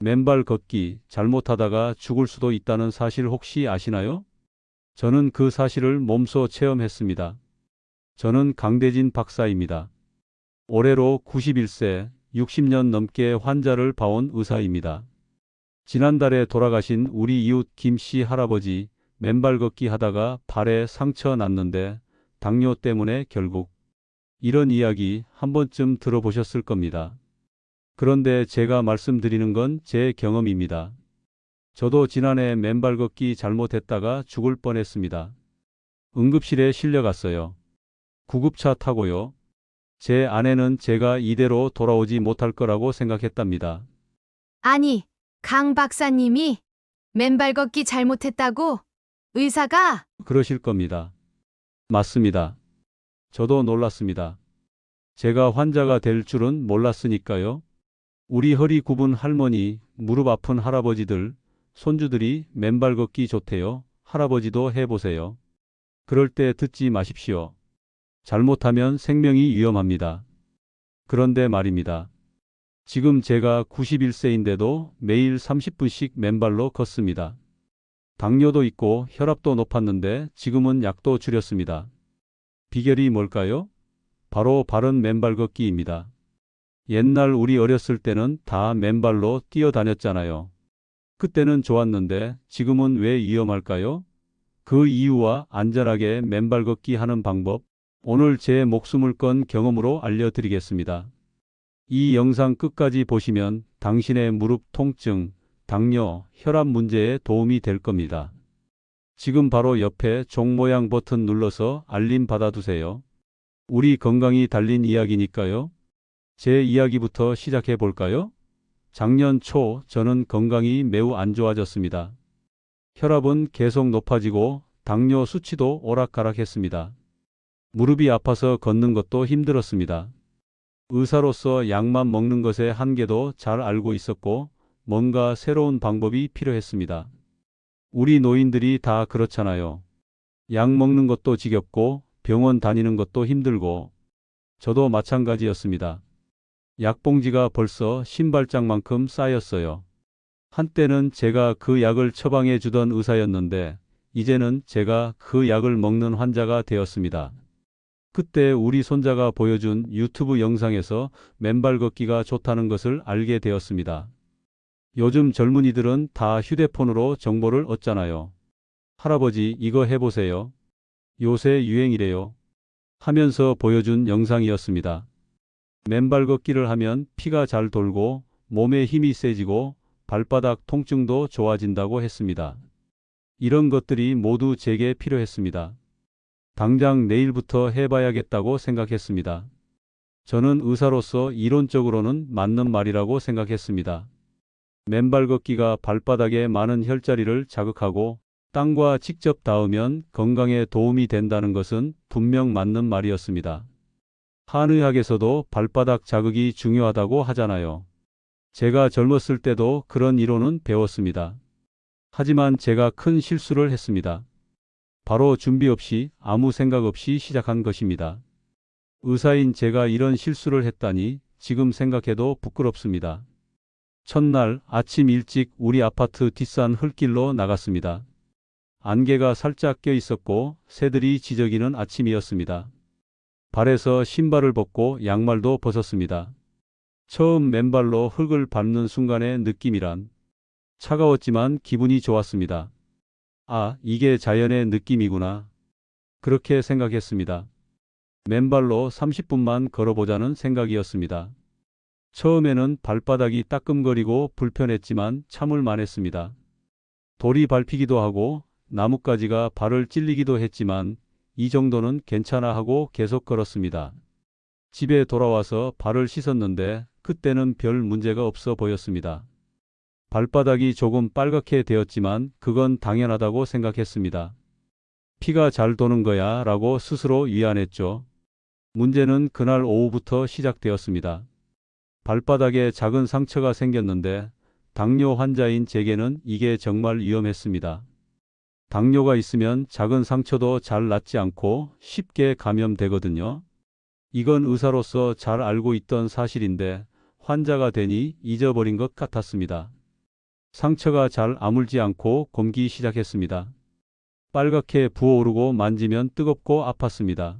맨발 걷기 잘못하다가 죽을 수도 있다는 사실 혹시 아시나요? 저는 그 사실을 몸소 체험했습니다. 저는 강대진 박사입니다. 올해로 91세, 60년 넘게 환자를 봐온 의사입니다. 지난달에 돌아가신 우리 이웃 김 씨 할아버지 맨발 걷기 하다가 발에 상처 났는데 당뇨 때문에 결국 이런 이야기 한 번쯤 들어보셨을 겁니다. 그런데 제가 말씀드리는 건 제 경험입니다. 저도 지난해 맨발 걷기 잘못했다가 죽을 뻔했습니다. 응급실에 실려갔어요. 구급차 타고요. 제 아내는 제가 이대로 돌아오지 못할 거라고 생각했답니다. 아니, 강 박사님이 맨발 걷기 잘못했다고? 의사가? 그러실 겁니다. 맞습니다. 저도 놀랐습니다. 제가 환자가 될 줄은 몰랐으니까요. 우리 허리 굽은 할머니, 무릎 아픈 할아버지들, 손주들이 맨발 걷기 좋대요. 할아버지도 해보세요. 그럴 때 듣지 마십시오. 잘못하면 생명이 위험합니다. 그런데 말입니다. 지금 제가 91세인데도 매일 30분씩 맨발로 걷습니다. 당뇨도 있고 혈압도 높았는데 지금은 약도 줄였습니다. 비결이 뭘까요? 바로 바른 맨발 걷기입니다. 옛날 우리 어렸을 때는 다 맨발로 뛰어다녔잖아요. 그때는 좋았는데 지금은 왜 위험할까요? 그 이유와 안전하게 맨발 걷기 하는 방법, 오늘 제 목숨을 건 경험으로 알려드리겠습니다. 이 영상 끝까지 보시면 당신의 무릎 통증, 당뇨, 혈압 문제에 도움이 될 겁니다. 지금 바로 옆에 종 모양 버튼 눌러서 알림 받아두세요. 우리 건강이 달린 이야기니까요. 제 이야기부터 시작해 볼까요? 작년 초 저는 건강이 매우 안 좋아졌습니다. 혈압은 계속 높아지고 당뇨 수치도 오락가락했습니다. 무릎이 아파서 걷는 것도 힘들었습니다. 의사로서 약만 먹는 것의 한계도 잘 알고 있었고 뭔가 새로운 방법이 필요했습니다. 우리 노인들이 다 그렇잖아요. 약 먹는 것도 지겹고 병원 다니는 것도 힘들고 저도 마찬가지였습니다. 약봉지가 벌써 신발장만큼 쌓였어요. 한때는 제가 그 약을 처방해 주던 의사였는데 이제는 제가 그 약을 먹는 환자가 되었습니다. 그때 우리 손자가 보여준 유튜브 영상에서 맨발 걷기가 좋다는 것을 알게 되었습니다. 요즘 젊은이들은 다 휴대폰으로 정보를 얻잖아요. 할아버지 이거 해보세요. 요새 유행이래요. 하면서 보여준 영상이었습니다. 맨발 걷기를 하면 피가 잘 돌고 몸에 힘이 세지고 발바닥 통증도 좋아진다고 했습니다. 이런 것들이 모두 제게 필요했습니다. 당장 내일부터 해봐야겠다고 생각했습니다. 저는 의사로서 이론적으로는 맞는 말이라고 생각했습니다. 맨발 걷기가 발바닥에 많은 혈자리를 자극하고 땅과 직접 닿으면 건강에 도움이 된다는 것은 분명 맞는 말이었습니다. 한의학에서도 발바닥 자극이 중요하다고 하잖아요. 제가 젊었을 때도 그런 이론은 배웠습니다. 하지만 제가 큰 실수를 했습니다. 바로 준비 없이 아무 생각 없이 시작한 것입니다. 의사인 제가 이런 실수를 했다니 지금 생각해도 부끄럽습니다. 첫날 아침 일찍 우리 아파트 뒷산 흙길로 나갔습니다. 안개가 살짝 껴 있었고 새들이 지저귀는 아침이었습니다. 발에서 신발을 벗고 양말도 벗었습니다. 처음 맨발로 흙을 밟는 순간의 느낌이란 차가웠지만 기분이 좋았습니다. 아, 이게 자연의 느낌이구나. 그렇게 생각했습니다. 맨발로 30분만 걸어보자는 생각이었습니다. 처음에는 발바닥이 따끔거리고 불편했지만 참을 만했습니다. 돌이 밟히기도 하고 나뭇가지가 발을 찔리기도 했지만 이 정도는 괜찮아 하고 계속 걸었습니다. 집에 돌아와서 발을 씻었는데 그때는 별 문제가 없어 보였습니다. 발바닥이 조금 빨갛게 되었지만 그건 당연하다고 생각했습니다. 피가 잘 도는 거야 라고 스스로 위안했죠. 문제는 그날 오후부터 시작되었습니다. 발바닥에 작은 상처가 생겼는데 당뇨 환자인 제게는 이게 정말 위험했습니다. 당뇨가 있으면 작은 상처도 잘 낫지 않고 쉽게 감염되거든요. 이건 의사로서 잘 알고 있던 사실인데 환자가 되니 잊어버린 것 같았습니다. 상처가 잘 아물지 않고 곪기 시작했습니다. 빨갛게 부어오르고 만지면 뜨겁고 아팠습니다.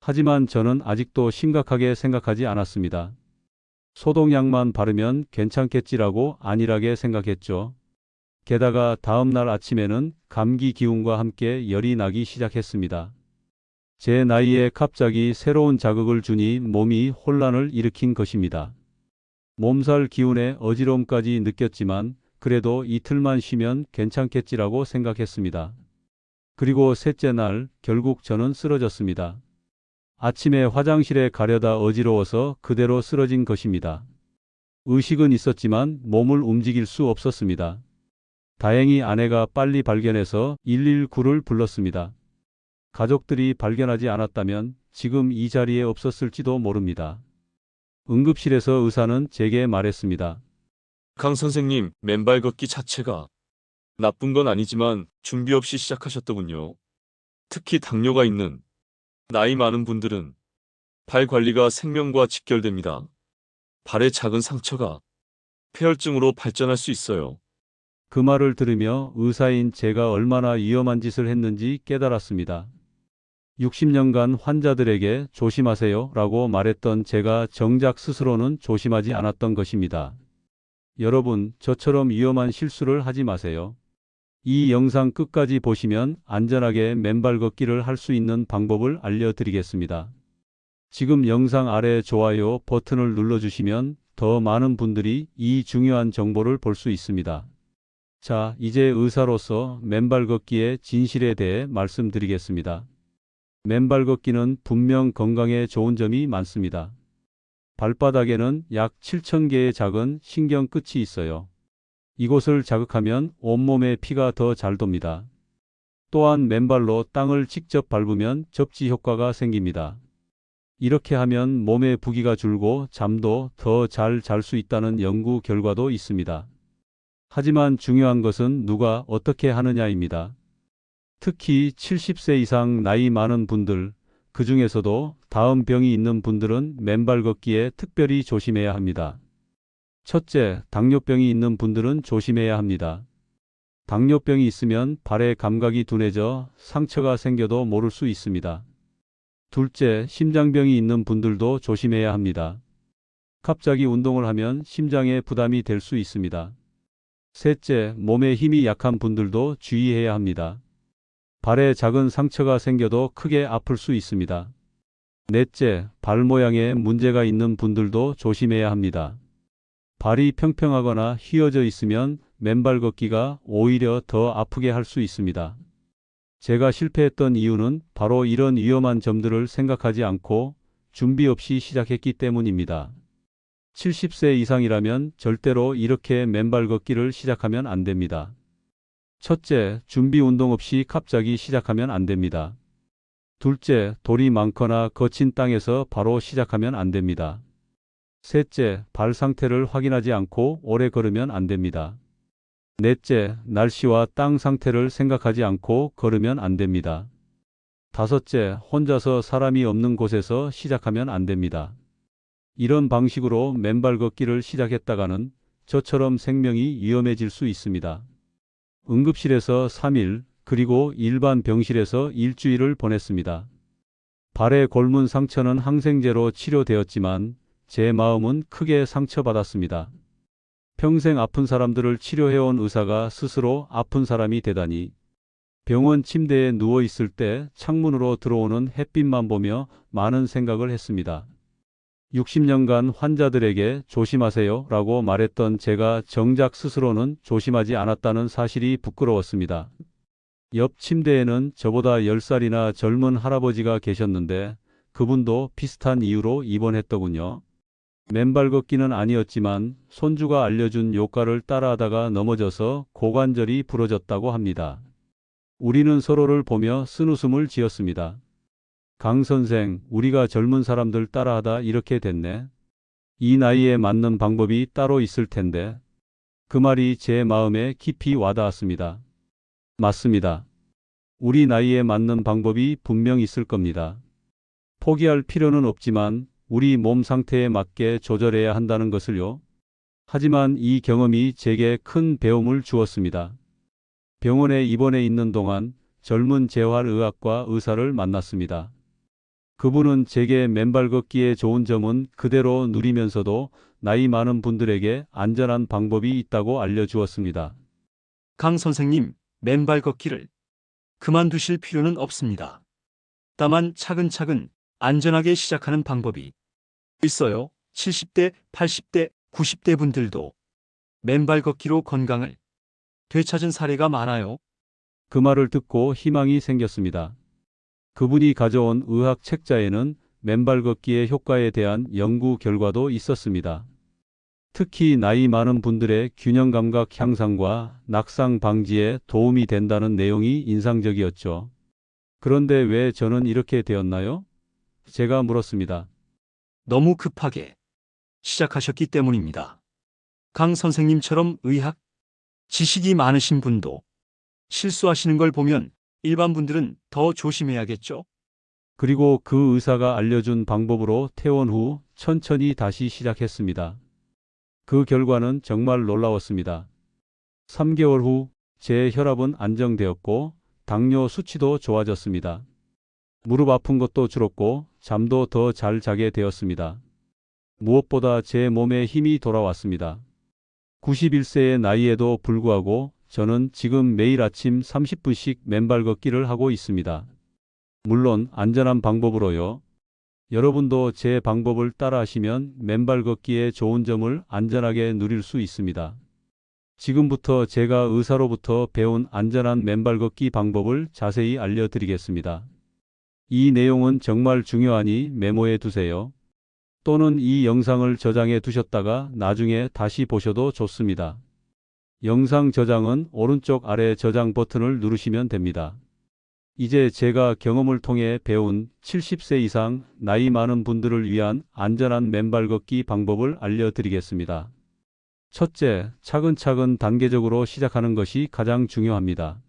하지만 저는 아직도 심각하게 생각하지 않았습니다. 소독약만 바르면 괜찮겠지라고 안일하게 생각했죠. 게다가 다음 날 아침에는 감기 기운과 함께 열이 나기 시작했습니다. 제 나이에 갑자기 새로운 자극을 주니 몸이 혼란을 일으킨 것입니다. 몸살 기운에 어지러움까지 느꼈지만 그래도 이틀만 쉬면 괜찮겠지라고 생각했습니다. 그리고 셋째 날 결국 저는 쓰러졌습니다. 아침에 화장실에 가려다 어지러워서 그대로 쓰러진 것입니다. 의식은 있었지만 몸을 움직일 수 없었습니다. 다행히 아내가 빨리 발견해서 119를 불렀습니다. 가족들이 발견하지 않았다면 지금 이 자리에 없었을지도 모릅니다. 응급실에서 의사는 제게 말했습니다. 강 선생님, 맨발 걷기 자체가 나쁜 건 아니지만 준비 없이 시작하셨더군요. 특히 당뇨가 있는 나이 많은 분들은 발 관리가 생명과 직결됩니다. 발에 작은 상처가 폐혈증으로 발전할 수 있어요. 그 말을 들으며 의사인 제가 얼마나 위험한 짓을 했는지 깨달았습니다. 60년간 환자들에게 조심하세요 라고 말했던 제가 정작 스스로는 조심하지 않았던 것입니다. 여러분, 저처럼 위험한 실수를 하지 마세요. 이 영상 끝까지 보시면 안전하게 맨발 걷기를 할 수 있는 방법을 알려드리겠습니다. 지금 영상 아래 좋아요 버튼을 눌러주시면 더 많은 분들이 이 중요한 정보를 볼 수 있습니다. 자, 이제 의사로서 맨발 걷기의 진실에 대해 말씀드리겠습니다. 맨발 걷기는 분명 건강에 좋은 점이 많습니다. 발바닥에는 약 7,000개의 작은 신경 끝이 있어요. 이곳을 자극하면 온몸에 피가 더 잘 돕니다. 또한 맨발로 땅을 직접 밟으면 접지 효과가 생깁니다. 이렇게 하면 몸의 부기가 줄고 잠도 더 잘 잘 수 있다는 연구 결과도 있습니다. 하지만 중요한 것은 누가 어떻게 하느냐입니다. 특히 70세 이상 나이 많은 분들, 그 중에서도 다음 병이 있는 분들은 맨발 걷기에 특별히 조심해야 합니다. 첫째, 당뇨병이 있는 분들은 조심해야 합니다. 당뇨병이 있으면 발의 감각이 둔해져 상처가 생겨도 모를 수 있습니다. 둘째, 심장병이 있는 분들도 조심해야 합니다. 갑자기 운동을 하면 심장에 부담이 될 수 있습니다. 셋째, 몸에 힘이 약한 분들도 주의해야 합니다. 발에 작은 상처가 생겨도 크게 아플 수 있습니다. 넷째, 발 모양에 문제가 있는 분들도 조심해야 합니다. 발이 평평하거나 휘어져 있으면 맨발 걷기가 오히려 더 아프게 할 수 있습니다. 제가 실패했던 이유는 바로 이런 위험한 점들을 생각하지 않고 준비 없이 시작했기 때문입니다. 70세 이상이라면 절대로 이렇게 맨발 걷기를 시작하면 안 됩니다. 첫째, 준비 운동 없이 갑자기 시작하면 안 됩니다. 둘째, 돌이 많거나 거친 땅에서 바로 시작하면 안 됩니다. 셋째, 발 상태를 확인하지 않고 오래 걸으면 안 됩니다. 넷째, 날씨와 땅 상태를 생각하지 않고 걸으면 안 됩니다. 다섯째, 혼자서 사람이 없는 곳에서 시작하면 안 됩니다. 이런 방식으로 맨발 걷기를 시작했다가는 저처럼 생명이 위험해질 수 있습니다. 응급실에서 3일, 그리고 일반 병실에서 일주일을 보냈습니다. 발에 골문 상처는 항생제로 치료되었지만 제 마음은 크게 상처받았습니다. 평생 아픈 사람들을 치료해온 의사가 스스로 아픈 사람이 되다니. 병원 침대에 누워 있을 때 창문으로 들어오는 햇빛만 보며 많은 생각을 했습니다. 60년간 환자들에게 조심하세요 라고 말했던 제가 정작 스스로는 조심하지 않았다는 사실이 부끄러웠습니다. 옆 침대에는 저보다 10살이나 젊은 할아버지가 계셨는데 그분도 비슷한 이유로 입원했더군요. 맨발 걷기는 아니었지만 손주가 알려준 요가를 따라하다가 넘어져서 고관절이 부러졌다고 합니다. 우리는 서로를 보며 쓴웃음을 지었습니다. 강 선생, 우리가 젊은 사람들 따라하다 이렇게 됐네. 이 나이에 맞는 방법이 따로 있을 텐데. 그 말이 제 마음에 깊이 와닿았습니다. 맞습니다. 우리 나이에 맞는 방법이 분명 있을 겁니다. 포기할 필요는 없지만 우리 몸 상태에 맞게 조절해야 한다는 것을요. 하지만 이 경험이 제게 큰 배움을 주었습니다. 병원에 입원해 있는 동안 젊은 재활의학과 의사를 만났습니다. 그분은 제게 맨발 걷기의 좋은 점은 그대로 누리면서도 나이 많은 분들에게 안전한 방법이 있다고 알려주었습니다. 강 선생님, 맨발 걷기를 그만두실 필요는 없습니다. 다만 차근차근 안전하게 시작하는 방법이 있어요. 70대, 80대, 90대 분들도 맨발 걷기로 건강을 되찾은 사례가 많아요. 그 말을 듣고 희망이 생겼습니다. 그분이 가져온 의학 책자에는 맨발 걷기의 효과에 대한 연구 결과도 있었습니다. 특히 나이 많은 분들의 균형 감각 향상과 낙상 방지에 도움이 된다는 내용이 인상적이었죠. 그런데 왜 저는 이렇게 되었나요? 제가 물었습니다. 너무 급하게 시작하셨기 때문입니다. 강 선생님처럼 의학 지식이 많으신 분도 실수하시는 걸 보면 일반 분들은 더 조심해야겠죠? 그리고 그 의사가 알려준 방법으로 퇴원 후 천천히 다시 시작했습니다. 그 결과는 정말 놀라웠습니다. 3개월 후 제 혈압은 안정되었고 당뇨 수치도 좋아졌습니다. 무릎 아픈 것도 줄었고 잠도 더 잘 자게 되었습니다. 무엇보다 제 몸에 힘이 돌아왔습니다. 91세의 나이에도 불구하고 저는 지금 매일 아침 30분씩 맨발 걷기를 하고 있습니다. 물론 안전한 방법으로요. 여러분도 제 방법을 따라하시면 맨발 걷기의 좋은 점을 안전하게 누릴 수 있습니다. 지금부터 제가 의사로부터 배운 안전한 맨발 걷기 방법을 자세히 알려드리겠습니다. 이 내용은 정말 중요하니 메모해 두세요. 또는 이 영상을 저장해 두셨다가 나중에 다시 보셔도 좋습니다. 영상 저장은 오른쪽 아래 저장 버튼을 누르시면 됩니다. 이제 제가 경험을 통해 배운 70세 이상 나이 많은 분들을 위한 안전한 맨발 걷기 방법을 알려드리겠습니다. 첫째, 차근차근 단계적으로 시작하는 것이 가장 중요합니다.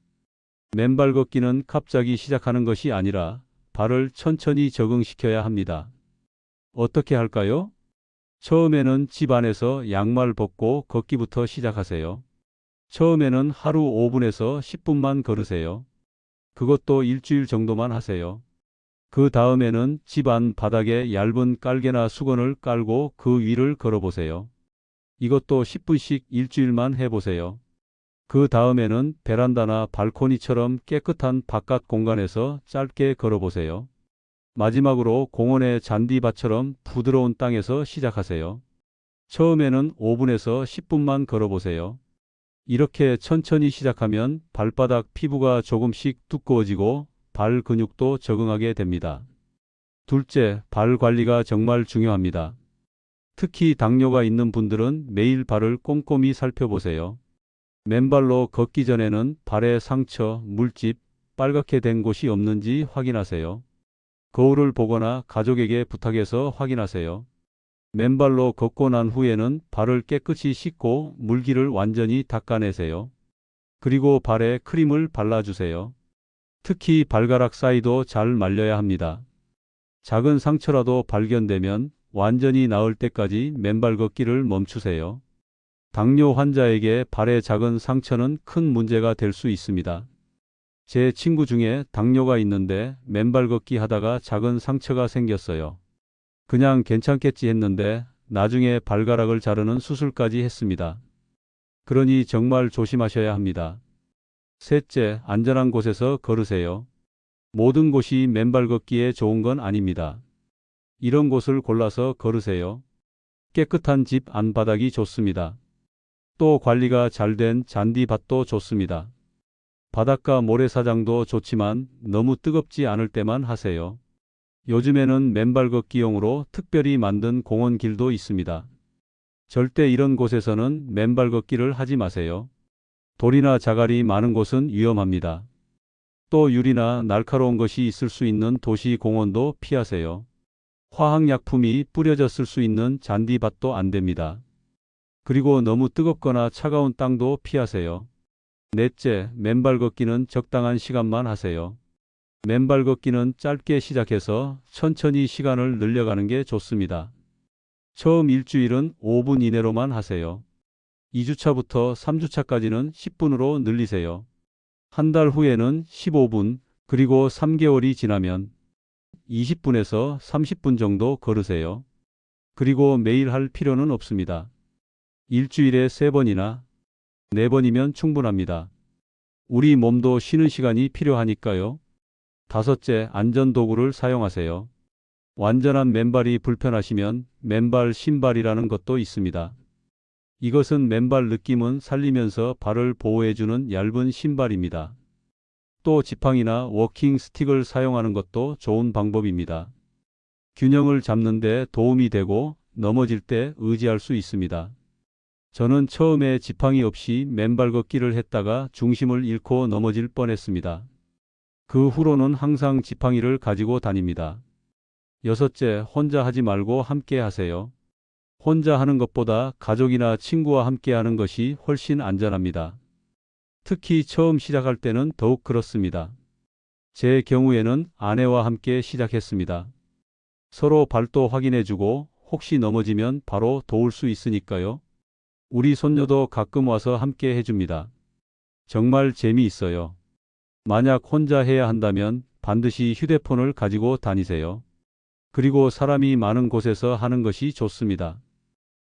맨발 걷기는 갑자기 시작하는 것이 아니라 발을 천천히 적응시켜야 합니다. 어떻게 할까요? 처음에는 집 안에서 양말 벗고 걷기부터 시작하세요. 처음에는 하루 5분에서 10분만 걸으세요. 그것도 일주일 정도만 하세요. 그 다음에는 집 안 바닥에 얇은 깔개나 수건을 깔고 그 위를 걸어보세요. 이것도 10분씩 일주일만 해보세요. 그 다음에는 베란다나 발코니처럼 깨끗한 바깥 공간에서 짧게 걸어보세요. 마지막으로 공원의 잔디밭처럼 부드러운 땅에서 시작하세요. 처음에는 5분에서 10분만 걸어보세요. 이렇게 천천히 시작하면 발바닥 피부가 조금씩 두꺼워지고 발 근육도 적응하게 됩니다. 둘째, 발 관리가 정말 중요합니다. 특히 당뇨가 있는 분들은 매일 발을 꼼꼼히 살펴보세요. 맨발로 걷기 전에는 발에 상처, 물집, 빨갛게 된 곳이 없는지 확인하세요. 거울을 보거나 가족에게 부탁해서 확인하세요. 맨발로 걷고 난 후에는 발을 깨끗이 씻고 물기를 완전히 닦아내세요. 그리고 발에 크림을 발라주세요. 특히 발가락 사이도 잘 말려야 합니다. 작은 상처라도 발견되면 완전히 나을 때까지 맨발 걷기를 멈추세요. 당뇨 환자에게 발의 작은 상처는 큰 문제가 될 수 있습니다. 제 친구 중에 당뇨가 있는데 맨발 걷기 하다가 작은 상처가 생겼어요. 그냥 괜찮겠지 했는데 나중에 발가락을 자르는 수술까지 했습니다. 그러니 정말 조심하셔야 합니다. 셋째, 안전한 곳에서 걸으세요. 모든 곳이 맨발 걷기에 좋은 건 아닙니다. 이런 곳을 골라서 걸으세요. 깨끗한 집 안바닥이 좋습니다. 또 관리가 잘 된 잔디밭도 좋습니다. 바닷가 모래사장도 좋지만 너무 뜨겁지 않을 때만 하세요. 요즘에는 맨발 걷기용으로 특별히 만든 공원길도 있습니다. 절대 이런 곳에서는 맨발 걷기를 하지 마세요. 돌이나 자갈이 많은 곳은 위험합니다. 또 유리나 날카로운 것이 있을 수 있는 도시 공원도 피하세요. 화학약품이 뿌려졌을 수 있는 잔디밭도 안 됩니다. 그리고 너무 뜨겁거나 차가운 땅도 피하세요. 넷째, 맨발 걷기는 적당한 시간만 하세요. 맨발 걷기는 짧게 시작해서 천천히 시간을 늘려가는 게 좋습니다. 처음 일주일은 5분 이내로만 하세요. 2주차부터 3주차까지는 10분으로 늘리세요. 한 달 후에는 15분, 그리고 3개월이 지나면 20분에서 30분 정도 걸으세요. 그리고 매일 할 필요는 없습니다. 일주일에 3번이나 4번이면 충분합니다. 우리 몸도 쉬는 시간이 필요하니까요. 다섯째, 안전도구를 사용하세요. 완전한 맨발이 불편하시면 맨발 신발이라는 것도 있습니다. 이것은 맨발 느낌은 살리면서 발을 보호해주는 얇은 신발입니다. 또 지팡이나 워킹 스틱을 사용하는 것도 좋은 방법입니다. 균형을 잡는 데 도움이 되고 넘어질 때 의지할 수 있습니다. 저는 처음에 지팡이 없이 맨발 걷기를 했다가 중심을 잃고 넘어질 뻔했습니다. 그 후로는 항상 지팡이를 가지고 다닙니다. 여섯째, 혼자 하지 말고 함께 하세요. 혼자 하는 것보다 가족이나 친구와 함께 하는 것이 훨씬 안전합니다. 특히 처음 시작할 때는 더욱 그렇습니다. 제 경우에는 아내와 함께 시작했습니다. 서로 발도 확인해주고 혹시 넘어지면 바로 도울 수 있으니까요. 우리 손녀도 가끔 와서 함께 해줍니다. 정말 재미있어요. 만약 혼자 해야 한다면 반드시 휴대폰을 가지고 다니세요. 그리고 사람이 많은 곳에서 하는 것이 좋습니다.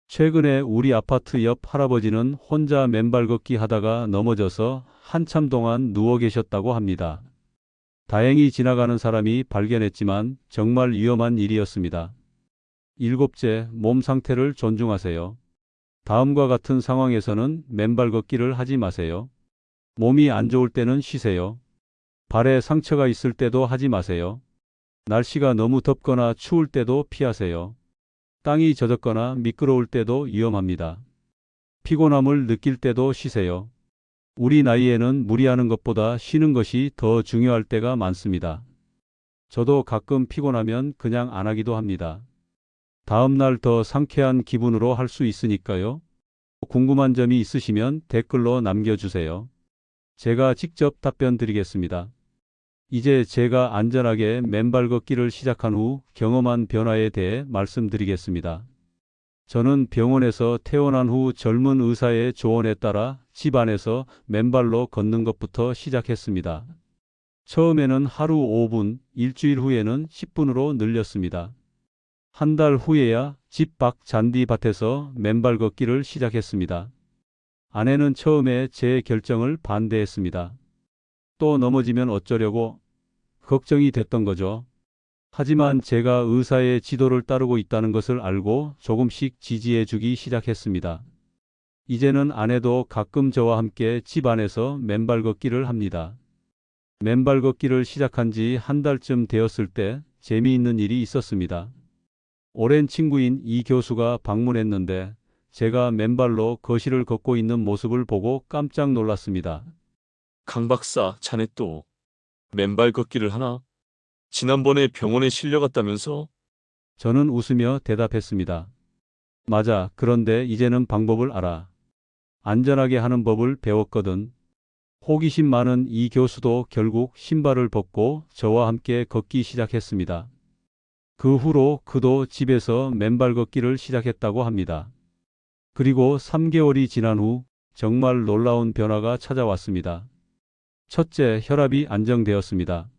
최근에 우리 아파트 옆 할아버지는 혼자 맨발 걷기 하다가 넘어져서 한참 동안 누워 계셨다고 합니다. 다행히 지나가는 사람이 발견했지만 정말 위험한 일이었습니다. 일곱째, 몸 상태를 존중하세요. 다음과 같은 상황에서는 맨발 걷기를 하지 마세요. 몸이 안 좋을 때는 쉬세요. 발에 상처가 있을 때도 하지 마세요. 날씨가 너무 덥거나 추울 때도 피하세요. 땅이 젖었거나 미끄러울 때도 위험합니다. 피곤함을 느낄 때도 쉬세요. 우리 나이에는 무리하는 것보다 쉬는 것이 더 중요할 때가 많습니다. 저도 가끔 피곤하면 그냥 안 하기도 합니다. 다음 날 더 상쾌한 기분으로 할 수 있으니까요. 궁금한 점이 있으시면 댓글로 남겨주세요. 제가 직접 답변 드리겠습니다. 이제 제가 안전하게 맨발 걷기를 시작한 후 경험한 변화에 대해 말씀드리겠습니다. 저는 병원에서 퇴원한 후 젊은 의사의 조언에 따라 집 안에서 맨발로 걷는 것부터 시작했습니다. 처음에는 하루 5분, 일주일 후에는 10분으로 늘렸습니다. 한 달 후에야 집 밖 잔디밭에서 맨발 걷기를 시작했습니다. 아내는 처음에 제 결정을 반대했습니다. 또 넘어지면 어쩌려고 걱정이 됐던 거죠. 하지만 제가 의사의 지도를 따르고 있다는 것을 알고 조금씩 지지해 주기 시작했습니다. 이제는 아내도 가끔 저와 함께 집 안에서 맨발 걷기를 합니다. 맨발 걷기를 시작한 지 한 달쯤 되었을 때 재미있는 일이 있었습니다. 오랜 친구인 이 교수가 방문했는데 제가 맨발로 거실을 걷고 있는 모습을 보고 깜짝 놀랐습니다. 강 박사, 자네 또 맨발 걷기를 하나? 지난번에 병원에 실려갔다면서? 저는 웃으며 대답했습니다. 맞아. 그런데 이제는 방법을 알아. 안전하게 하는 법을 배웠거든. 호기심 많은 이 교수도 결국 신발을 벗고 저와 함께 걷기 시작했습니다. 그 후로 그도 집에서 맨발 걷기를 시작했다고 합니다. 그리고 3개월이 지난 후 정말 놀라운 변화가 찾아왔습니다. 첫째, 혈압이 안정되었습니다.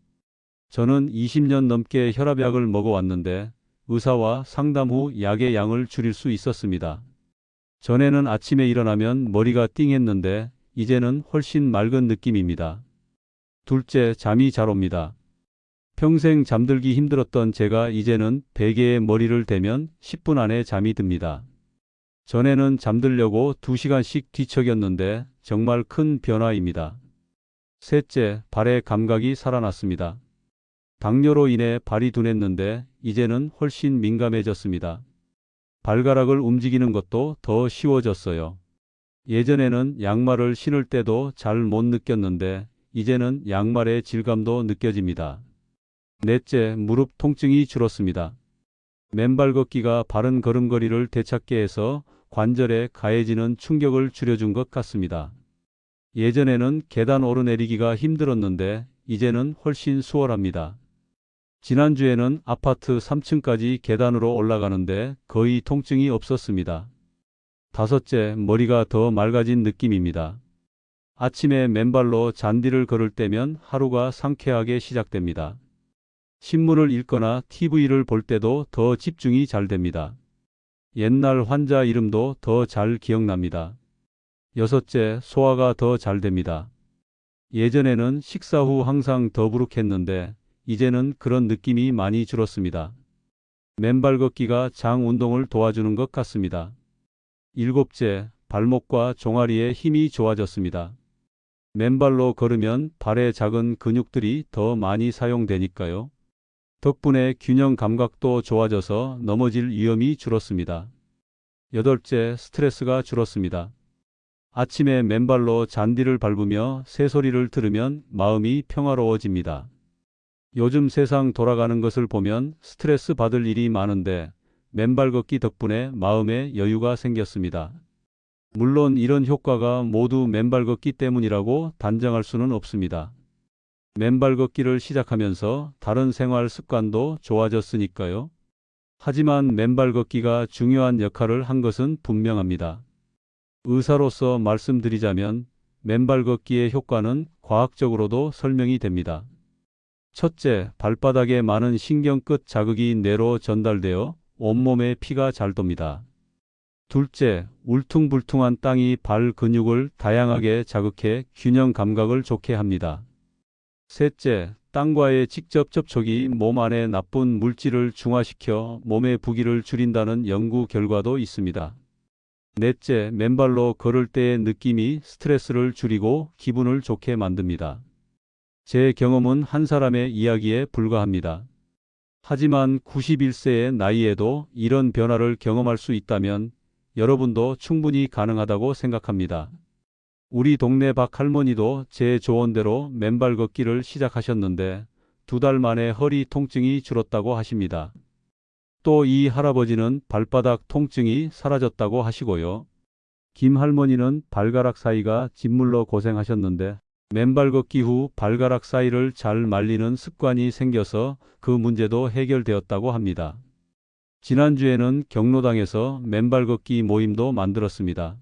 저는 20년 넘게 혈압약을 먹어왔는데 의사와 상담 후 약의 양을 줄일 수 있었습니다. 전에는 아침에 일어나면 머리가 띵했는데 이제는 훨씬 맑은 느낌입니다. 둘째, 잠이 잘 옵니다. 평생 잠들기 힘들었던 제가 이제는 베개에 머리를 대면 10분 안에 잠이 듭니다. 전에는 잠들려고 2시간씩 뒤척였는데 정말 큰 변화입니다. 셋째, 발의 감각이 살아났습니다. 당뇨로 인해 발이 둔했는데 이제는 훨씬 민감해졌습니다. 발가락을 움직이는 것도 더 쉬워졌어요. 예전에는 양말을 신을 때도 잘 못 느꼈는데 이제는 양말의 질감도 느껴집니다. 넷째, 무릎 통증이 줄었습니다. 맨발 걷기가 바른 걸음걸이를 되찾게 해서 관절에 가해지는 충격을 줄여준 것 같습니다. 예전에는 계단 오르내리기가 힘들었는데 이제는 훨씬 수월합니다. 지난주에는 아파트 3층까지 계단으로 올라가는데 거의 통증이 없었습니다. 다섯째, 머리가 더 맑아진 느낌입니다. 아침에 맨발로 잔디를 걸을 때면 하루가 상쾌하게 시작됩니다. 신문을 읽거나 TV를 볼 때도 더 집중이 잘 됩니다. 옛날 환자 이름도 더 잘 기억납니다. 여섯째, 소화가 더 잘 됩니다. 예전에는 식사 후 항상 더부룩했는데 이제는 그런 느낌이 많이 줄었습니다. 맨발 걷기가 장 운동을 도와주는 것 같습니다. 일곱째, 발목과 종아리에 힘이 좋아졌습니다. 맨발로 걸으면 발의 작은 근육들이 더 많이 사용되니까요. 덕분에 균형 감각도 좋아져서 넘어질 위험이 줄었습니다. 여덟째, 스트레스가 줄었습니다. 아침에 맨발로 잔디를 밟으며 새소리를 들으면 마음이 평화로워집니다. 요즘 세상 돌아가는 것을 보면 스트레스 받을 일이 많은데 맨발 걷기 덕분에 마음에 여유가 생겼습니다. 물론 이런 효과가 모두 맨발 걷기 때문이라고 단정할 수는 없습니다. 맨발 걷기를 시작하면서 다른 생활 습관도 좋아졌으니까요. 하지만 맨발 걷기가 중요한 역할을 한 것은 분명합니다. 의사로서 말씀드리자면 맨발 걷기의 효과는 과학적으로도 설명이 됩니다. 첫째, 발바닥에 많은 신경끝 자극이 뇌로 전달되어 온몸에 피가 잘 돕니다. 둘째, 울퉁불퉁한 땅이 발 근육을 다양하게 자극해 균형 감각을 좋게 합니다. 셋째, 땅과의 직접 접촉이 몸 안에 나쁜 물질을 중화시켜 몸의 부기를 줄인다는 연구 결과도 있습니다. 넷째, 맨발로 걸을 때의 느낌이 스트레스를 줄이고 기분을 좋게 만듭니다. 제 경험은 한 사람의 이야기에 불과합니다. 하지만 91세의 나이에도 이런 변화를 경험할 수 있다면 여러분도 충분히 가능하다고 생각합니다. 우리 동네 박 할머니도 제 조언대로 맨발 걷기를 시작하셨는데 2달 만에 허리 통증이 줄었다고 하십니다. 또 이 할아버지는 발바닥 통증이 사라졌다고 하시고요. 김 할머니는 발가락 사이가 짓물러 고생하셨는데 맨발 걷기 후 발가락 사이를 잘 말리는 습관이 생겨서 그 문제도 해결되었다고 합니다. 지난주에는 경로당에서 맨발 걷기 모임도 만들었습니다.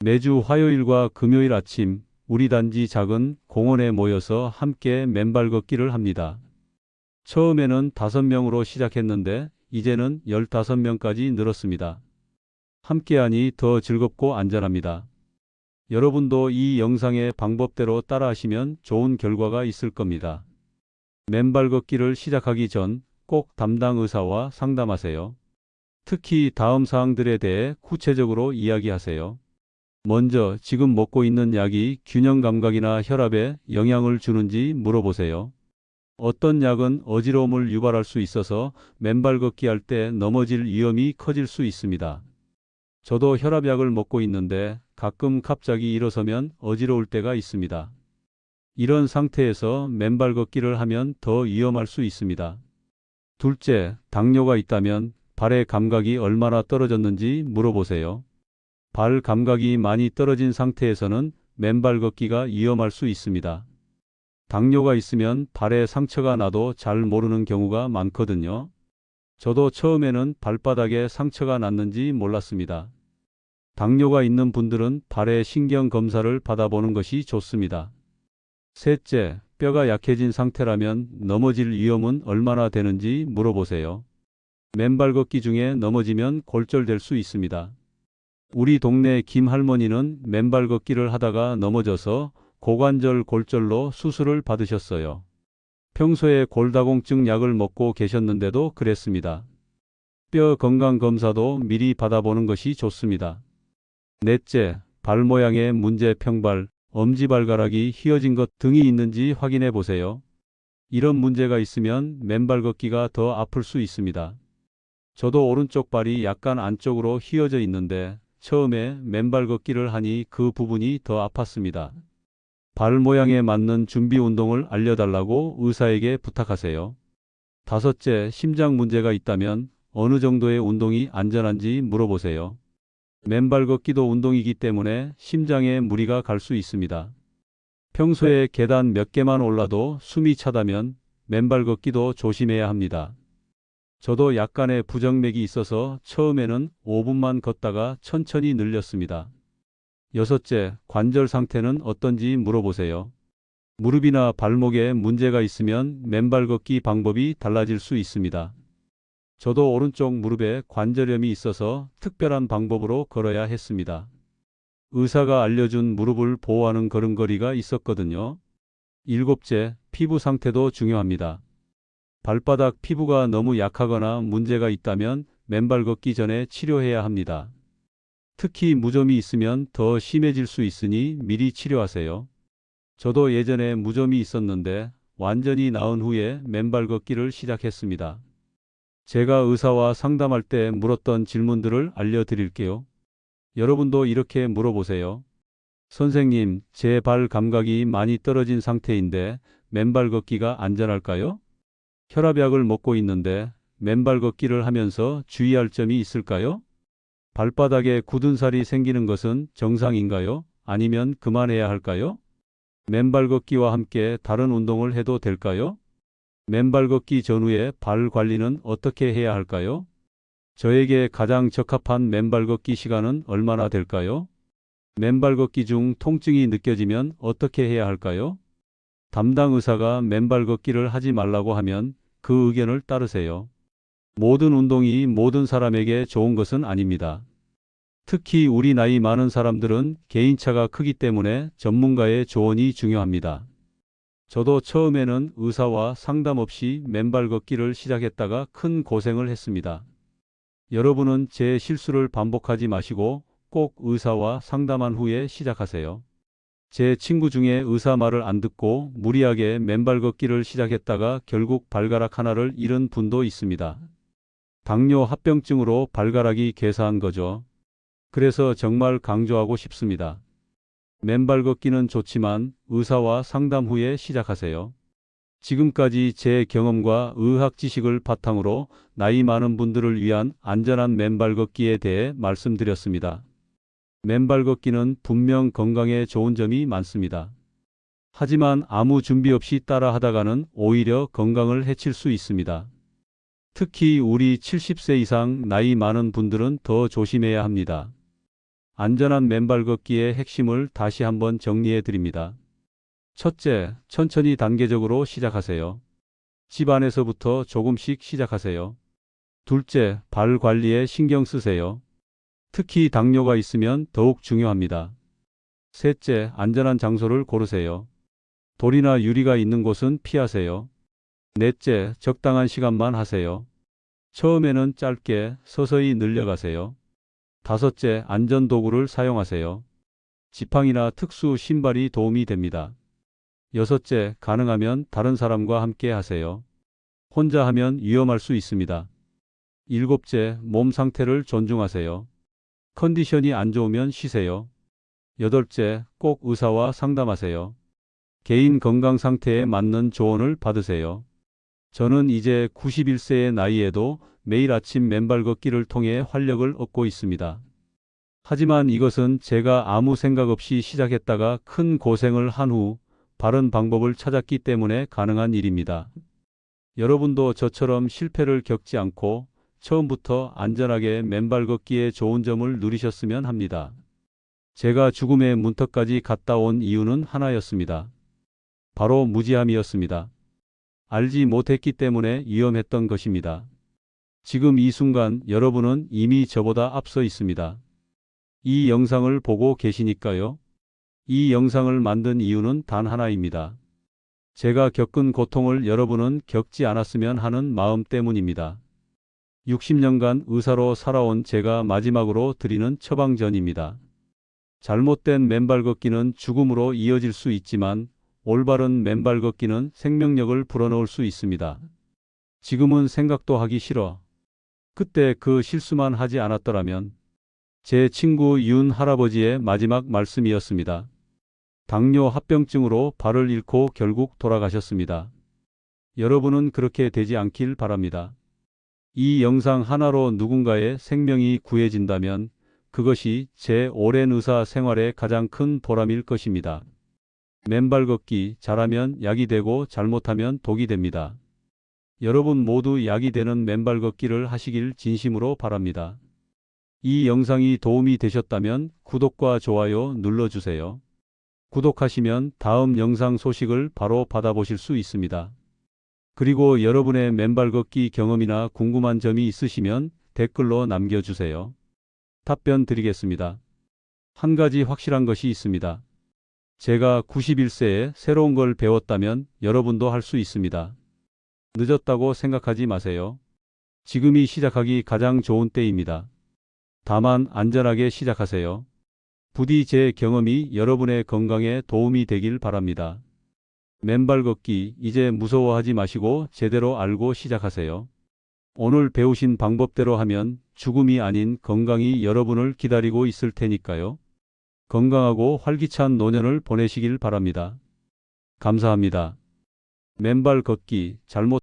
매주 화요일과 금요일 아침 우리 단지 작은 공원에 모여서 함께 맨발 걷기를 합니다. 처음에는 5명으로 시작했는데 이제는 15명까지 늘었습니다. 함께하니 더 즐겁고 안전합니다. 여러분도 이 영상의 방법대로 따라하시면 좋은 결과가 있을 겁니다. 맨발 걷기를 시작하기 전 꼭 담당 의사와 상담하세요. 특히 다음 사항들에 대해 구체적으로 이야기하세요. 먼저 지금 먹고 있는 약이 균형 감각이나 혈압에 영향을 주는지 물어보세요. 어떤 약은 어지러움을 유발할 수 있어서 맨발 걷기 할 때 넘어질 위험이 커질 수 있습니다. 저도 혈압약을 먹고 있는데 가끔 갑자기 일어서면 어지러울 때가 있습니다. 이런 상태에서 맨발 걷기를 하면 더 위험할 수 있습니다. 둘째, 당뇨가 있다면 발의 감각이 얼마나 떨어졌는지 물어보세요. 발 감각이 많이 떨어진 상태에서는 맨발 걷기가 위험할 수 있습니다. 당뇨가 있으면 발에 상처가 나도 잘 모르는 경우가 많거든요. 저도 처음에는 발바닥에 상처가 났는지 몰랐습니다. 당뇨가 있는 분들은 발의 신경 검사를 받아보는 것이 좋습니다. 셋째, 뼈가 약해진 상태라면 넘어질 위험은 얼마나 되는지 물어보세요. 맨발 걷기 중에 넘어지면 골절될 수 있습니다. 우리 동네 김 할머니는 맨발 걷기를 하다가 넘어져서 고관절 골절로 수술을 받으셨어요. 평소에 골다공증 약을 먹고 계셨는데도 그랬습니다. 뼈 건강 검사도 미리 받아보는 것이 좋습니다. 넷째, 발 모양의 문제 평발, 엄지발가락이 휘어진 것 등이 있는지 확인해 보세요. 이런 문제가 있으면 맨발 걷기가 더 아플 수 있습니다. 저도 오른쪽 발이 약간 안쪽으로 휘어져 있는데 처음에 맨발 걷기를 하니 그 부분이 더 아팠습니다. 발 모양에 맞는 준비 운동을 알려달라고 의사에게 부탁하세요. 다섯째, 심장 문제가 있다면 어느 정도의 운동이 안전한지 물어보세요. 맨발 걷기도 운동이기 때문에 심장에 무리가 갈 수 있습니다. 평소에 계단 몇 개만 올라도 숨이 차다면 맨발 걷기도 조심해야 합니다. 저도 약간의 부정맥이 있어서 처음에는 5분만 걷다가 천천히 늘렸습니다. 여섯째, 관절 상태는 어떤지 물어보세요. 무릎이나 발목에 문제가 있으면 맨발 걷기 방법이 달라질 수 있습니다. 저도 오른쪽 무릎에 관절염이 있어서 특별한 방법으로 걸어야 했습니다. 의사가 알려준 무릎을 보호하는 걸음걸이가 있었거든요. 일곱째, 피부 상태도 중요합니다. 발바닥 피부가 너무 약하거나 문제가 있다면 맨발 걷기 전에 치료해야 합니다. 특히 무좀이 있으면 더 심해질 수 있으니 미리 치료하세요. 저도 예전에 무좀이 있었는데 완전히 나은 후에 맨발 걷기를 시작했습니다. 제가 의사와 상담할 때 물었던 질문들을 알려드릴게요. 여러분도 이렇게 물어보세요. 선생님, 제 발 감각이 많이 떨어진 상태인데 맨발 걷기가 안전할까요? 혈압약을 먹고 있는데 맨발 걷기를 하면서 주의할 점이 있을까요? 발바닥에 굳은 살이 생기는 것은 정상인가요? 아니면 그만해야 할까요? 맨발 걷기와 함께 다른 운동을 해도 될까요? 맨발 걷기 전후에 발 관리는 어떻게 해야 할까요? 저에게 가장 적합한 맨발 걷기 시간은 얼마나 될까요? 맨발 걷기 중 통증이 느껴지면 어떻게 해야 할까요? 담당 의사가 맨발 걷기를 하지 말라고 하면 그 의견을 따르세요. 모든 운동이 모든 사람에게 좋은 것은 아닙니다. 특히 우리 나이 많은 사람들은 개인차가 크기 때문에 전문가의 조언이 중요합니다. 저도 처음에는 의사와 상담 없이 맨발 걷기를 시작했다가 큰 고생을 했습니다. 여러분은 제 실수를 반복하지 마시고 꼭 의사와 상담한 후에 시작하세요. 제 친구 중에 의사 말을 안 듣고 무리하게 맨발 걷기를 시작했다가 결국 발가락 하나를 잃은 분도 있습니다. 당뇨 합병증으로 발가락이 괴사한 거죠. 그래서 정말 강조하고 싶습니다. 맨발 걷기는 좋지만 의사와 상담 후에 시작하세요. 지금까지 제 경험과 의학 지식을 바탕으로 나이 많은 분들을 위한 안전한 맨발 걷기에 대해 말씀드렸습니다. 맨발 걷기는 분명 건강에 좋은 점이 많습니다. 하지만 아무 준비 없이 따라 하다가는 오히려 건강을 해칠 수 있습니다. 특히 우리 70세 이상 나이 많은 분들은 더 조심해야 합니다. 안전한 맨발 걷기의 핵심을 다시 한번 정리해 드립니다. 첫째, 천천히 단계적으로 시작하세요. 집 안에서부터 조금씩 시작하세요. 둘째, 발 관리에 신경 쓰세요. 특히 당뇨가 있으면 더욱 중요합니다. 셋째, 안전한 장소를 고르세요. 돌이나 유리가 있는 곳은 피하세요. 넷째, 적당한 시간만 하세요. 처음에는 짧게 서서히 늘려가세요. 다섯째, 안전도구를 사용하세요. 지팡이나 특수 신발이 도움이 됩니다. 여섯째, 가능하면 다른 사람과 함께 하세요. 혼자 하면 위험할 수 있습니다. 일곱째, 몸 상태를 존중하세요. 컨디션이 안 좋으면 쉬세요. 여덟째, 꼭 의사와 상담하세요. 개인 건강 상태에 맞는 조언을 받으세요. 저는 이제 91세의 나이에도 매일 아침 맨발 걷기를 통해 활력을 얻고 있습니다. 하지만 이것은 제가 아무 생각 없이 시작했다가 큰 고생을 한 후 바른 방법을 찾았기 때문에 가능한 일입니다. 여러분도 저처럼 실패를 겪지 않고 처음부터 안전하게 맨발 걷기의 좋은 점을 누리셨으면 합니다. 제가 죽음의 문턱까지 갔다 온 이유는 하나였습니다. 바로 무지함이었습니다. 알지 못했기 때문에 위험했던 것입니다. 지금 이 순간 여러분은 이미 저보다 앞서 있습니다. 이 영상을 보고 계시니까요. 이 영상을 만든 이유는 단 하나입니다. 제가 겪은 고통을 여러분은 겪지 않았으면 하는 마음 때문입니다. 60년간 의사로 살아온 제가 마지막으로 드리는 처방전입니다. 잘못된 맨발 걷기는 죽음으로 이어질 수 있지만 올바른 맨발 걷기는 생명력을 불어넣을 수 있습니다. 지금은 생각도 하기 싫어. 그때 그 실수만 하지 않았더라면. 제 친구 윤 할아버지의 마지막 말씀이었습니다. 당뇨 합병증으로 발을 잃고 결국 돌아가셨습니다. 여러분은 그렇게 되지 않길 바랍니다. 이 영상 하나로 누군가의 생명이 구해진다면 그것이 제 오랜 의사 생활의 가장 큰 보람일 것입니다. 맨발 걷기 잘하면 약이 되고 잘못하면 독이 됩니다. 여러분 모두 약이 되는 맨발 걷기를 하시길 진심으로 바랍니다. 이 영상이 도움이 되셨다면 구독과 좋아요 눌러주세요. 구독하시면 다음 영상 소식을 바로 받아보실 수 있습니다. 그리고 여러분의 맨발 걷기 경험이나 궁금한 점이 있으시면 댓글로 남겨주세요. 답변 드리겠습니다. 한 가지 확실한 것이 있습니다. 제가 91세에 새로운 걸 배웠다면 여러분도 할 수 있습니다. 늦었다고 생각하지 마세요. 지금이 시작하기 가장 좋은 때입니다. 다만 안전하게 시작하세요. 부디 제 경험이 여러분의 건강에 도움이 되길 바랍니다. 맨발 걷기 이제 무서워하지 마시고 제대로 알고 시작하세요. 오늘 배우신 방법대로 하면 죽음이 아닌 건강이 여러분을 기다리고 있을 테니까요. 건강하고 활기찬 노년을 보내시길 바랍니다. 감사합니다. 맨발 걷기 잘못